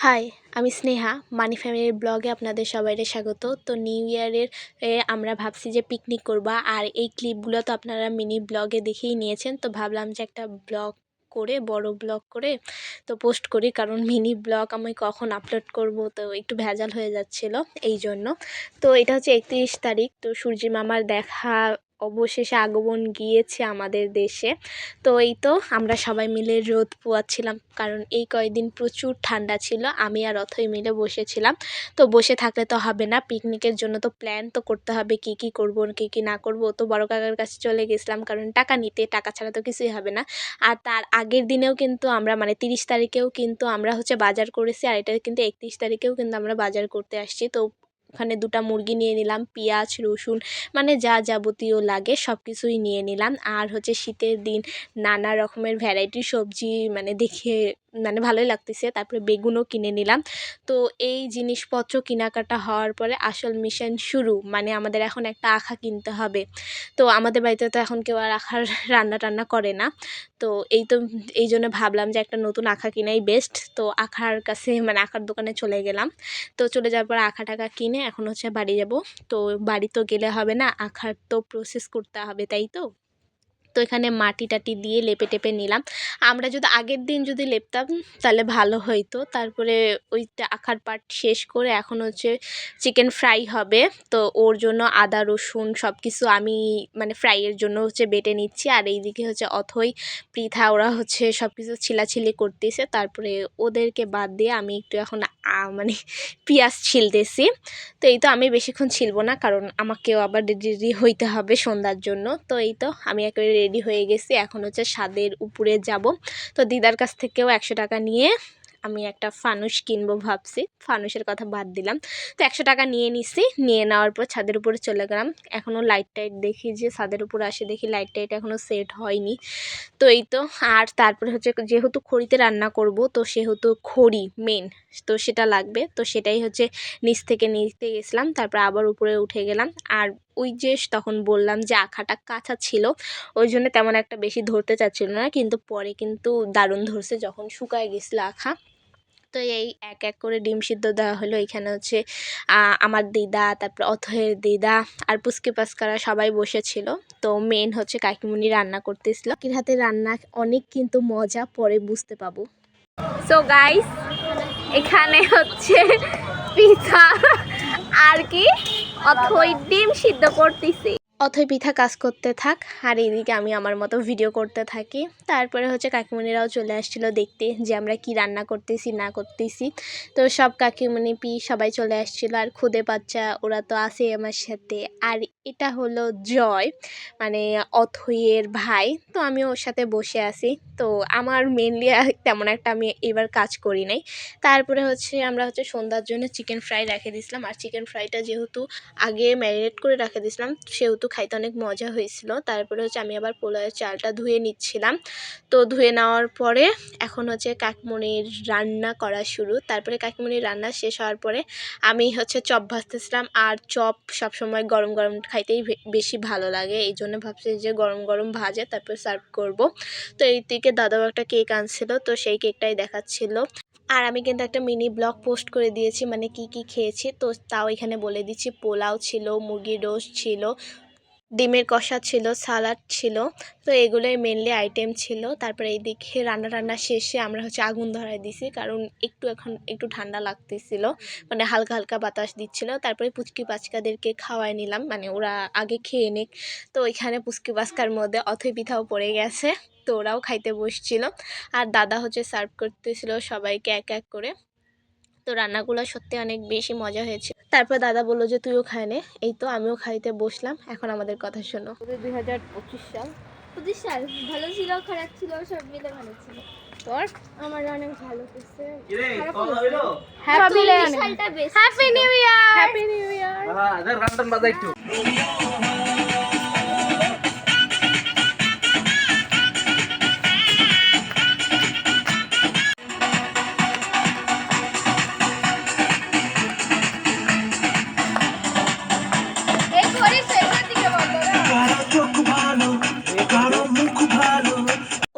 High, আমি স্নেহা। মানি ফ্যামিলির ব্লগে আপনাদের সবাইকে স্বাগত। তো নিউ ইয়ারের আমরা ভাবছি যে পিকনিক করবা, আর এই ক্লিপগুলো তো আপনারা মিনি ব্লগে দেখেই নিয়েছেন। তো ভাবলাম যে একটা ব্লগ করে বড় ব্লগ করে তো পোস্ট করি, কারণ মিনি ব্লগ আমি কখন আপলোড করব তো একটু ভেজাল হয়ে যাচ্ছিল এই জন্য। তো এটা হচ্ছে 31 তারিখ। তো সূর্যি মামার দেখা অবশেষে আগমন গিয়েছে আমাদের দেশে। তো এই তো আমরা সবাই মিলে রোদ পোয়াচ্ছিলাম, কারণ এই কয়েকদিন প্রচুর ঠান্ডা ছিল। আমি আর অথই মিলে বসেছিলাম। তো বসে থাকলে তো হবে না, পিকনিকের জন্য তো প্ল্যান তো করতে হবে, কি কি করব কি কি না করব। তো বড় কাকার কাছে চলে গেছিলাম, কারণ টাকা নিতে, টাকা ছাড়া তো কিছুই হবে না। আর তার আগের দিনেও কিন্তু আমরা 30 তারিখেও কিন্তু আমরা বাজার করেছি, আর এটা কিন্তু 31 তারিখেও কিন্তু আমরা বাজার করতে আসছি। তো ওখানে 2টা মুরগি নিয়ে নিলাম, পেঁয়াজ রসুন যা যাবতীয় লাগে সব কিছুই নিয়ে নিলাম। আর শীতের দিন নানা রকমের ভ্যারাইটি সবজি দেখে ভালোই লাগতেছে। তারপরে বেগুনও কিনে নিলাম। তো এই জিনিসপত্র কেনাকাটা হওয়ার পরে আসল মিশন শুরু, আমাদের এখন একটা আখা কিনতে হবে। তো আমাদের বাড়িতে তো এখন কেউ আর আখার রান্না টান্না করে না। তো এই জন্য ভাবলাম যে একটা নতুন আখা কিনাই বেস্ট। তো আখার কাছে আখার দোকানে চলে গেলাম। তো চলে যাওয়ার পর আখা টাকা কিনে এখন বাড়ি যাব। তো বাড়ি তো গেলে হবে না, আখার তো প্রসেস করতে হবে, তাই তো। তো এখানে মাটি টাটি দিয়ে লেপে টেপে নিলাম। আমরা যদি আগের দিন লেপতাম তাহলে ভালো হইতো। তারপরে ওইটা আখার পাট শেষ করে এখন চিকেন ফ্রাই হবে। তো ওর জন্য আদা রসুন সব কিছু আমি ফ্রাইয়ের জন্য বেটে নিচ্ছি। আর এইদিকে অথই পৃথা ওরা সব কিছু ছিলাছিলি করতেছে। তারপরে ওদেরকে বাদ দিয়ে আমি একটু এখন পেঁয়াজ ছিলতেছি। তো এই তো আমি বেশিক্ষণ ছিলবো না, কারণ আমাকেও আবার রেডি হইতে হবে সন্ধ্যার জন্য। তো এই তো আমি একেবারে রেডি হয়ে গেছি, এখন ছাদের উপরে যাব। তো দিদার কাছ থেকেও 100 টাকা নিয়ে আমি একটা ফানুস কিনবো ভাবছি, ফানুসের কথা বাদ দিলাম। তো 100 টাকা নিয়ে নিছি, নিয়ে নেওয়ার পর ছাদের উপরে চলে গেলাম। এখনও লাইট টাইট দেখি যে ছাদের উপরে আসে, দেখি লাইট টাইট এখনও সেট হয়নি। তো এই তো আর তারপরে যেহেতু খড়িতে রান্না করব, তো সেহেতু খড়ি মেন, তো সেটা লাগবে। তো সেটাই নিচ থেকে নিতে গেছিলাম, তারপর আবার উপরে উঠে গেলাম। আর ওই যে তখন বললাম যে আখাটা কাঁচা ছিল, ওই জন্য তেমন একটা বেশি ধরতে চাচ্ছিল না, কিন্তু পরে কিন্তু দারুণ ধরছে যখন শুকায় গেছিলো আখা। তো এই এক এক করে ডিম সিদ্ধ দেওয়া হলো। এখানে আমার দিদা, তারপর অথয়ের দিদা আর পুচকি পাসকারা সবাই বসেছিল। তো মেন কাকিমুনি রান্না করতেছিল। কাকির হাতে রান্না অনেক কিন্তু মজা, পরে বুঝতে পাবো। সো গাইস, এখানে পিঠা আর কি অথই ডিম সিদ্ধ করতেছে। অথই পিঠা কাজ করতে থাক, আর এইদিকে আমি আমার মতো ভিডিও করতে থাকি। তারপরে কাকিমণিরাও চলে আসছিল দেখতে যে আমরা কি রান্না করতেছি না করতেছি। তো সব কাকিমণি সবাই চলে আসছিল, আর খুদে বাচ্চা ওরা তো আছে আমার সাথে। আর এটা হলো জয়, অথইয়ের ভাই। তো আমি ওর সাথে বসে আছি। তো আমার মেনলি তেমন একটা আমি এবার কাজ করি নাই। তারপরে আমরা সন্ধ্যার জন্য চিকেন ফ্রাই রেখে দিয়েছিলাম। আর চিকেন ফ্রাইটা যেহেতু আগে ম্যারিনেট করে রেখে দিয়েছিলাম, সেহেতু খাইতে অনেক মজা হয়েছিল। তারপরে আমি আবার পোলাওয়ের চালটা ধুয়ে নিচ্ছিলাম। তো ধুয়ে নেওয়ার পরে এখন কাকিমণির রান্না করা শুরু। তারপরে কাকিমণির রান্না শেষ হওয়ার পরে আমি চপ ভাজতেছিলাম। আর চপ সবসময় গরম গরম খাইতেই বেশি ভালো লাগে, এই জন্য ভাবছি যে গরম গরম ভাজে তারপর সার্ভ করব। তো এই দিকে দাদাও একটা কেক আনছিল, তো সেই কেকটাই দেখাচ্ছিল। আর আমি কিন্তু একটা মিনি ব্লগ পোস্ট করে দিয়েছি, কি কি খেয়েছি। তো তাও এখানে বলে দিচ্ছি, পোলাও ছিল, মুরগির রোস্ট ছিল, ডিমের কষা ছিল, সালাড ছিল। তো এগুলোই মেনলি আইটেম ছিল। তারপরে এইদিকে রান্না শেষে আমরা আগুন ধরায় দিছি, কারণ এখন একটু ঠান্ডা লাগতেছিল, হালকা হালকা বাতাস দিচ্ছিল। তারপরে পুচকি বাচ্চাদেরকে খাওয়াই নিলাম, ওরা আগে খেয়ে নিক। তো এখানে পুচকি বাচ্চার মধ্যে অথই পিঠাও পড়ে গেছে, তো ওরাও খাইতে বসছিল। আর দাদা সার্ভ করতেছিল সবাইকে এক এক করে। তো রান্নাগুলো সত্যি অনেক বেশি মজা হয়েছে। তারপর দাদা বললো যে তুইও খায় নে। এই তো আমিও খাইতে বসলাম। এখন আমাদের কথা শোনো। 2025 সাল, 25 সাল ভালো ছিল, খারাপ ছিল, সব মিলে ভালো ছিল। তোর? আমার অনেক ভালো হয়েছে। হ্যাপি সালটা best. Happy new year, happy new year. আদের গান বাজাই একটু।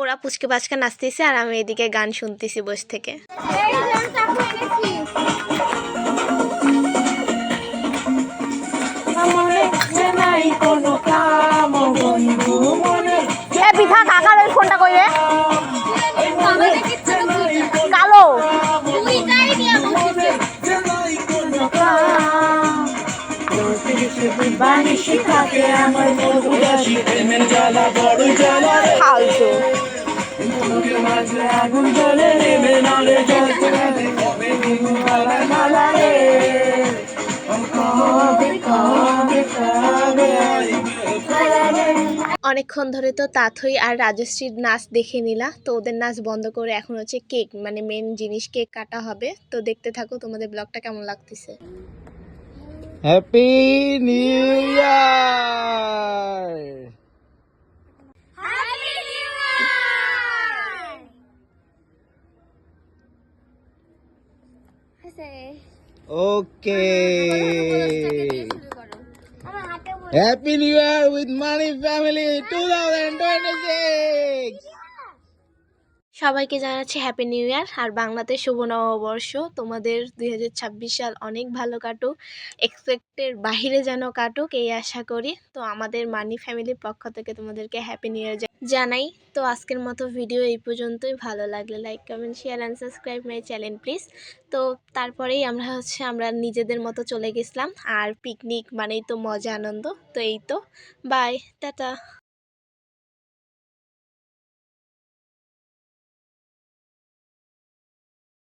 ওরা পুচকে বাচকা নাচতেছে আর আমি এদিকে গান শুনতেছি বসে থেকে। এই যে আমি চাকু এনেছি। এ পিঠা কাকার ওই ফোনটা কইরে আমাদের কিচ্ছু তো দুইটা। কালো দুইটাই নিয়ে বসেছে। ফালতু। অনেকক্ষণ ধরে তো তাথই আর রাজশ্রীর নাচ দেখে নিলা, তো ওদের নাচ বন্ধ করে এখন হচ্ছে কেক মানে মেন জিনিস কেক কাটা হবে। তো দেখতে থাকো তোমাদের ব্লগটা কেমন লাগতেছে। Happy new year. Happy new year. Okay, আমার হাতে বল। Happy new year with money family 2026। সবাইকে জানাচ্ছি হ্যাপি নিউ ইয়ার আর বাংলাদেশ শুভ নববর্ষ। তোমাদের 2026 সাল অনেক ভালো কাটুক, এক্সপেক্টের বাহিরে যেন কাটুক এই আশা করি। তো আমাদের মানি ফ্যামিলির পক্ষ থেকে তোমাদেরকে হ্যাপি নিউ ইয়ার জানাই। তো আজকের মতো ভিডিও এই পর্যন্তই। ভালো লাগলে like comment share and subscribe my channel please. তো তারপরেই আমরা নিজেদের মতো চলে গেছিলাম। আর পিকনিক মানেই তো মজা আনন্দ। তো এই তো, বাই, টাটা।